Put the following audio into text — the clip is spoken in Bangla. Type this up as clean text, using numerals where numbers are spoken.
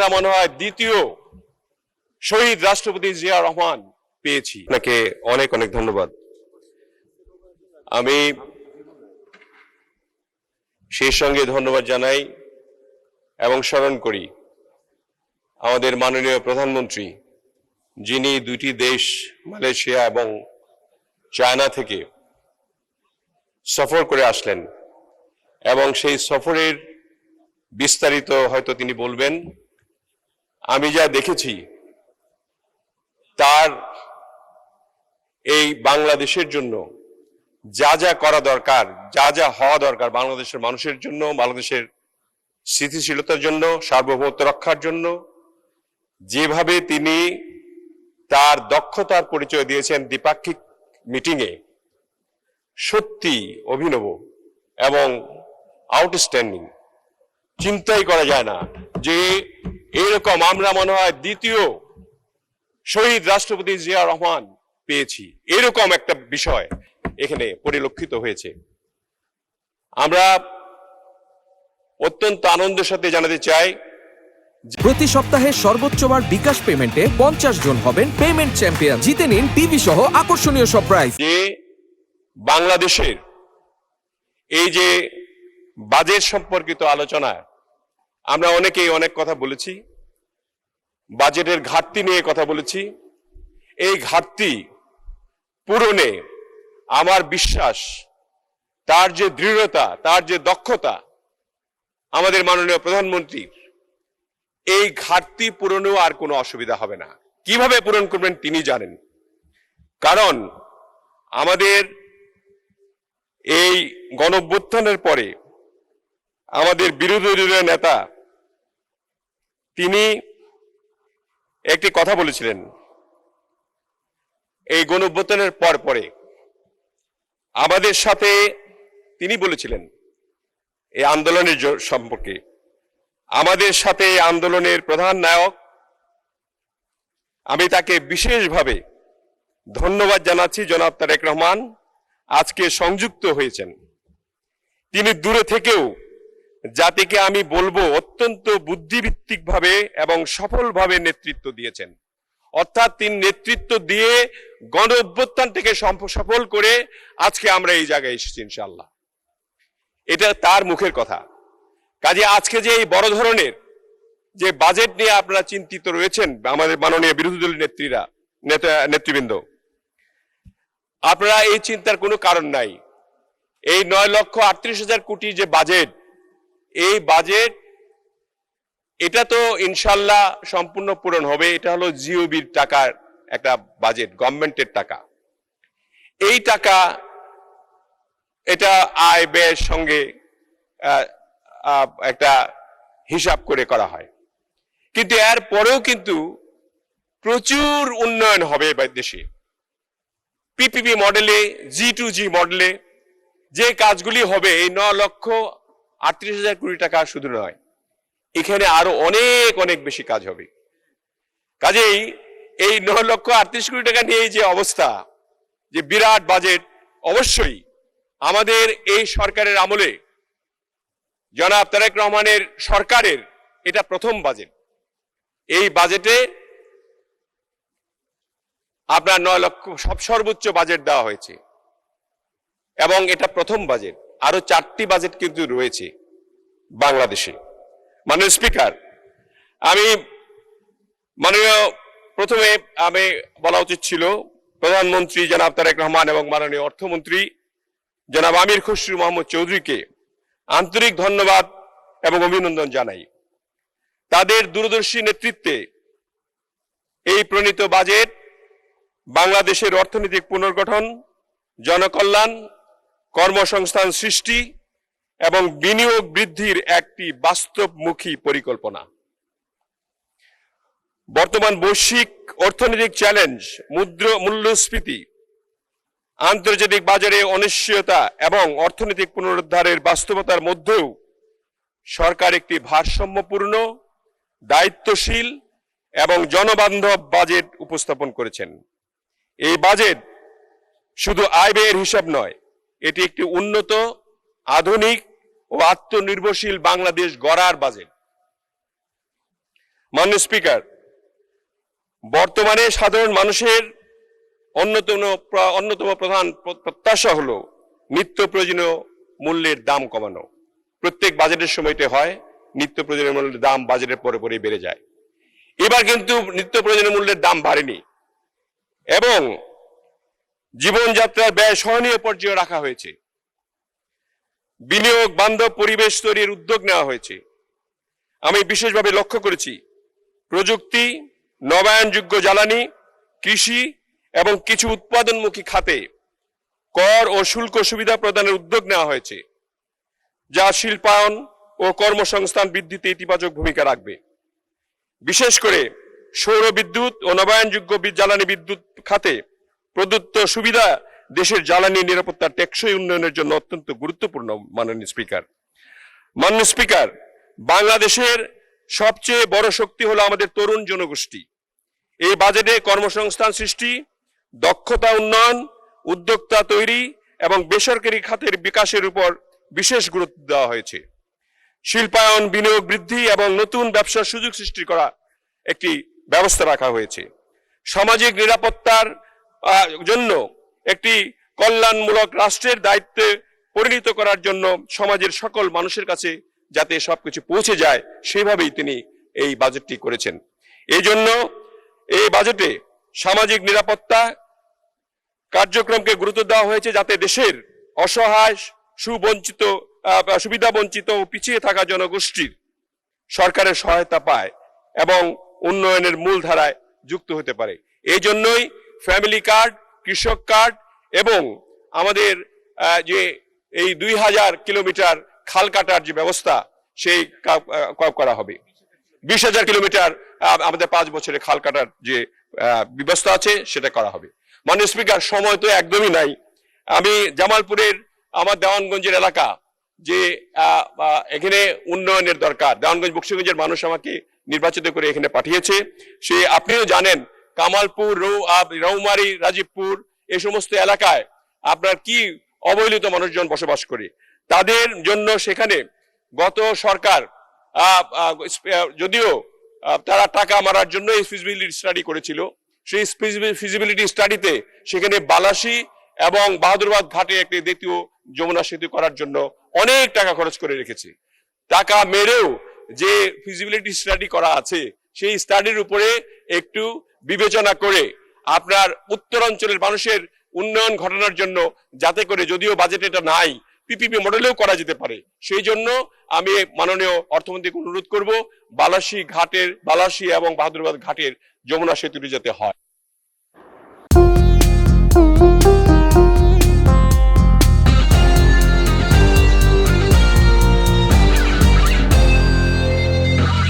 আমরা মনে হয় দ্বিতীয় শহীদ রাষ্ট্রপতি জিয়া রহমান পেয়েছি। আপনাকে অনেক অনেক ধন্যবাদ। আমি সেই সঙ্গে ধন্যবাদ জানাই এবং স্মরণ করি আমাদের মাননীয় প্রধানমন্ত্রী, যিনি দুটি দেশ মালয়েশিয়া এবং চায়না থেকে সফর করে আসলেন এবং সেই সফরের বিস্তারিত হয়তো তিনি বলবেন। আমি যা দেখেছি তার এই বাংলাদেশের জন্য যা যা করা দরকার, যা যা হওয়া দরকার বাংলাদেশের মানুষের জন্য, বাংলাদেশের স্থিতিশীলতার জন্য, সার্বভৌমত্ব রক্ষার জন্য, যেভাবে তিনি তার দক্ষতার পরিচয় দিয়েছেন দ্বিপাক্ষিক মিটিংয়ে, সত্যি অভিনব এবং আউটস্ট্যান্ডিং। চিন্তাই করা যায় না যে এরকম আমরা মনে হয় দ্বিতীয় শহীদ রাষ্ট্রপতি জিয়া রহমান পেয়েছি, এরকম একটা বিষয় এখানে পরিলক্ষিত হয়েছে। আমরা অত্যন্ত আনন্দের সাথে জানাতে চাই, প্রতি সপ্তাহে সর্বোচ্চবার বিকাশ পেমেন্টে 50 জন হবেন পেমেন্ট চ্যাম্পিয়ন। জিতে নিন টিভি সহ আকর্ষণীয় সব প্রাইজ। যে বাংলাদেশের এই যে বাজেট সম্পর্কিত আলোচনায় আমরা অনেকেই অনেক কথা বলেছি, বাজেটের ঘাটতি নিয়ে কথা বলেছি। এই ঘাটতি পূরণে আমার বিশ্বাস, তার যে দৃঢ়তা, তার যে দক্ষতা, আমাদের মাননীয় প্রধানমন্ত্রীর, এই ঘাটতি পূরণেও আর কোনো অসুবিধা হবে না। কিভাবে পূরণ করবেন তিনি জানেন। কারণ আমাদের এই গণঅভ্যুত্থানের পরে আমাদের বিরোধী দলীয় নেতা তিনি একটি কথা বলেছিলেন এই গণঅভ্যুত্থানের পরে আমাদের সাথে তিনি বলেছিলেন এই আন্দোলনের সম্পর্কে, আমাদের সাথে আন্দোলনের প্রধান নায়ক, আমি তাকে বিশেষভাবে ধন্যবাদ জানাচ্ছি, জনাব তারেক রহমান আজকে সংযুক্ত হয়েছেন। তিনি দূরে থেকেও জাতিকে আমি বলবো অত্যন্ত বুদ্ধিভিত্তিকভাবে এবং সফলভাবে নেতৃত্ব দিয়েছেন। অর্থাৎ তিনি নেতৃত্ব দিয়ে গণ অভ্যুত্থানটাকে সফল করে আজকে আমরা এই জায়গায় এসেছি ইনশাআল্লাহ। এটা তার মুখের কথা। কাজে আজকে যে এই বড় ধরনের যে বাজেট নিয়ে আপনারা চিন্তিত রয়েছেন, আমাদের মাননীয় বিরোধী দলীয় নেতৃবৃন্দ, আপনারা এই চিন্তার কোনো কারণ নাই। এই 9,38,000 কোটি যে বাজেট, এই বাজেট এটা তো ইনশাল্লাহ সম্পূর্ণ পূরণ হবে। এটা হলো জিওবির টাকার একটা বাজেট, গভর্নমেন্টের টাকা। এই টাকা এটা আয় ব্যয়ের সঙ্গে একটা হিসাব করে করা হয়, কিন্তু এর পরেও কিন্তু প্রচুর উন্নয়ন হবে দেশে। পিপিপি মডেলে, G2G মডেলে যে কাজগুলি হবে, এই 9,38,000 কোটি টাকা শুধু নয়, এখানে আরো অনেক অনেক বেশি কাজ হবে। কাজেই এই 9,38,000 কোটি টাকা নিয়ে যে অবস্থা, যে বিরাট বাজেট, অবশ্যই আমাদের এই সরকারের আমলে, জনাব তারেক রহমানের সরকারের এটা প্রথম বাজেট। এই বাজেটে আপনার 9 লক্ষ সর্বোচ্চ বাজেট দেওয়া হয়েছে এবং এটা প্রথম বাজেট। আরো 4টি বাজেট কিন্তু রয়েছে বাংলাদেশে। মাননীয় স্পিকার, আমি প্রথমে আমি বলা উচিত ছিল প্রধানমন্ত্রী জনাব তারেক রহমান এবং মাননীয় অর্থমন্ত্রী জনাব আমির খসরু মোহাম্মদ চৌধুরীকে আন্তরিক ধন্যবাদ এবং অভিনন্দন জানাই। তাদের দূরদর্শী নেতৃত্বে এই প্রণীত বাজেট বাংলাদেশের অর্থনৈতিক পুনর্গঠন, জনকল্যাণ, কর্মসংস্থান সৃষ্টি এবং বিনিয়োগ বৃদ্ধির একটি বাস্তবমুখী পরিকল্পনা। বর্তমান বৈশ্বিক অর্থনৈতিক চ্যালেঞ্জ, মূল্যস্ফীতি, আন্তর্জাতিক বাজারে অনিশ্চয়তা এবং অর্থনৈতিক পুনরুদ্ধারের বাস্তবতার মধ্যেও সরকার একটি ভারসাম্যপূর্ণ, দায়িত্বশীল এবং জনবান্ধব বাজেট উপস্থাপন করেছেন। এই বাজেট শুধু আয় ব্যয়ের হিসাব নয়, এটি একটি উন্নত, আধুনিক ও আত্মনির্ভরশীল বাংলাদেশ গড়ার বাজেট। মাননীয় স্পিকার, বর্তমানে সাধারণ মানুষের অন্যতম প্রধান প্রত্যাশা হলো নিত্য প্রয়োজনীয় মূল্যের দাম কমানো। প্রত্যেক বাজেটের সময়তে হয়, নিত্য প্রয়োজনীয় মূল্যের দাম বাজেটের পরে পরে বেড়ে যায়। এবার কিন্তু নিত্য প্রয়োজনীয় মূল্যের দাম বাড়েনি এবং জীবনযাত্রার ব্যয় সহনীয় পর্যায়ে রাখা হয়েছে। বিনিয়োগ বান্ধব পরিবেশ তৈরির উদ্যোগ নেওয়া হয়েছে। আমি বিশেষভাবে লক্ষ্য করেছি প্রযুক্তি, নবায়নযোগ্য জ্বালানি, কৃষি এবং কিছু উৎপাদনমুখী খাতে কর ও শুল্ক সুবিধা প্রদানের উদ্যোগ নেওয়া হয়েছে, যা শিল্পায়ন ও কর্মসংস্থান বৃদ্ধিতে ইতিবাচক ভূমিকা রাখবে। বিশেষ করে সৌর বিদ্যুৎ ও নবায়নযোগ্য জ্বালানি বিদ্যুৎ খাতে প্রদত্ত সুবিধা দেশের জ্বালানি নিরাপত্তার টেকসই উন্নয়নের জন্য অত্যন্ত গুরুত্বপূর্ণ। মাননীয় স্পিকার, বাংলাদেশের সবচেয়ে বড় শক্তি হলো আমাদের তরুণ জনগোষ্ঠী। এই বাজেটে কর্মসংস্থান সৃষ্টি, দক্ষতা উন্নয়ন, উদ্যোক্তা তৈরি এবং বেসরকারি খাতের বিকাশের উপর বিশেষ গুরুত্ব দেওয়া হয়েছে। শিল্পায়ন, বিনিয়োগ বৃদ্ধি এবং নতুন ব্যবসার সুযোগ সৃষ্টি করা একটি ব্যবস্থা রাখা হয়েছে। সামাজিক নিরাপত্তার জন্য একটি কল্যাণমূলক রাষ্ট্রের দায়িত্বে পরিণত করার জন্য সমাজের সকল মানুষের কাছে যাতে সবকিছু পৌঁছে যায় সেভাবেই তিনি এই বাজেটটি করেছেন। এই জন্য এই বাজেটে সামাজিক নিরাপত্তা কার্যক্রমকে গুরুত্ব দেওয়া হয়েছে, যাতে দেশের অসহায়, সুবিধা বঞ্চিত ও পিছিয়ে থাকা জনগোষ্ঠীর সরকারের সহায়তা পায় এবং উন্নয়নের মূল ধারায় যুক্ত হতে পারে। এই জন্যই ফ্যামিলি কার্ড, কৃষক কার্ড এবং আমাদের যে এই 2000 কিলোমিটার খাল কাটার যে ব্যবস্থা সেই করা হবে। 20,000 কিলোমিটার আমাদের 5 বছরে খাল কাটার যে ব্যবস্থা আছে সেটা করা হবে। মাননীয় স্পিকার, সময় তো একদমই নাই। আমি জামালপুরের আমার দেওয়ানগঞ্জের এলাকা, যে এখানে উন্নয়নের দরকার, দেওয়ানগঞ্জ বক্সিগঞ্জের মানুষ আমাকে নির্বাচিত করে এখানে পাঠিয়েছে। সে আপনিও জানেন কামালপুর, রৌমারী, রাজীবপুর এই সমস্ত এলাকায় আপনার কি অবহেলিত মানুষজন বসবাস করে। তাদের জন্য সেখানে গত সরকার যদিও তারা টাকা মারার জন্য এই ফিজিবিলিটি স্টাডি করেছিল, সেই ফিজিবিলিটি স্টাডিতে সেখানে বালাসী এবং বাহাদুরাবাদ ঘাটে একটি দ্বিতীয় যমুনা সেতু করার জন্য অনেক টাকা খরচ করে রেখেছে। টাকা মেরেও যে ফিজিবিলিটি স্টাডি করা আছে সেই স্টাডির উপরে একটু বিবেচনা করে আপনার উত্তরাঞ্চলের মানুষের উন্নয়ন ঘটানোর জন্য, যাতে করে যদিও বাজেট এটা নাই, পিপিপি মডেলেও করা যেতে পারে। সেই জন্য আমি মাননীয় অর্থমন্ত্রীকে অনুরোধ করব বালাসী এবং বাহাদুরাবাদ ঘাটের যমুনা সেতুটি যাতে হয়।